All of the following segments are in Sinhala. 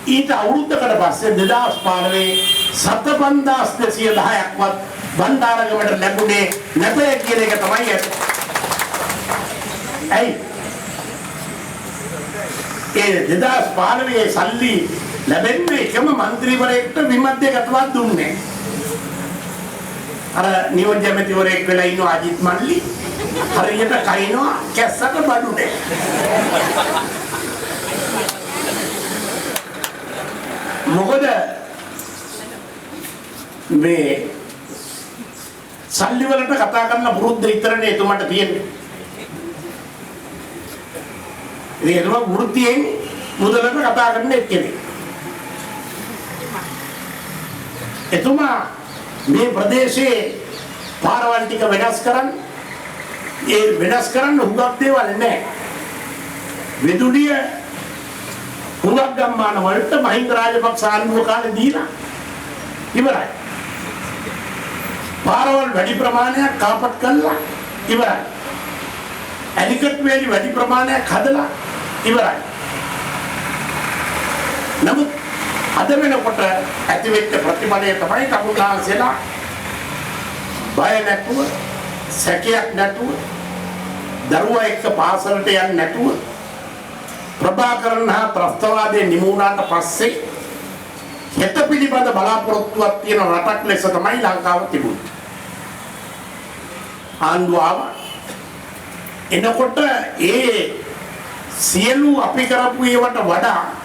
ඊට අවුරුද්දකට පස්සේ 2015 75210ක්වත් බණ්ඩාරගමට ලැබුණේ නැතේ කියන එක තමයි ඇත්ත. ඇයි? ඒ 2015 සල්ලි ලැබෙන්නේ එකම മന്ത്രിවරයෙක්ට විමද්දයකටවත් දුන්නේ. අර නියෝජ්‍ය ඇමතිවරයෙක් වෙලා ඉන්න අජිත් මල්ලි හරියට කයින්නවා කැස්සට බඩුනේ. මොකද මේ සල්ලි වලට කතා කරන පුරුද්ද විතරනේ එතුමාට තියෙන්නේ. ඒක වෘත්තියෙන් මුදලට කතා කරන එක්කෙනෙක්. එතුමා මේ ප්‍රදේශයේ පාරවල් ටික වෙනස් කරන්න ඒ වෙනස් කරන්න හුඟක් දේවල් නැහැ. වෙදුඩිය හුඟක් ගම්මාන වලට මහින්ද රාජපක්ෂ ආණ්ඩුව කාලේ දීලා ඉවරයි. පාරවල් වැඩි ප්‍රමාණයක් කාපට් කළා ඉවරයි. ඇලිකට් වේලි වැඩි ප්‍රමාණයක් හදලා ඉවරයි. නමුත් අද වෙනකොට ඇතිවෙච්ච ප්‍රතිඵලය තමයි තමුන්ලාන්සලා බය නැතුව සැකයක් නැතුව දරුවා එක්ක පාසලට යන්නේ නැතුව ප්‍රභාකරන් හා ත්‍රස්තවාදයේ නිමුණාට පස්සේ හිත පිළිබඳ බලාපොරොත්තුවක් තියෙන රටක් ලෙස තමයි ලංකාව තිබුණේ. ආණ්ඩුව එනකොට ඒ සියලු අපි කරපු ඒවට වඩා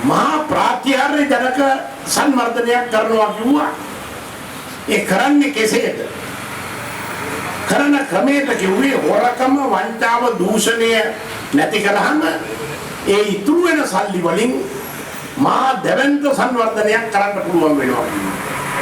මහා ප්‍රාත්‍යාර්ය ජනක සංවර්ධනයක් කරනවා කිව්වා. ඒ කරන්නේ කෙසේද? කරන ක්‍රමයට කිව්වේ හොරකම වංචාව දූෂණය නැති කරාම ඒ ඉතුරු වෙන සල්ලි වලින් මහා දැවැන්ත සංවර්ධනයක් කරන්න පුළුවන් වෙනවා.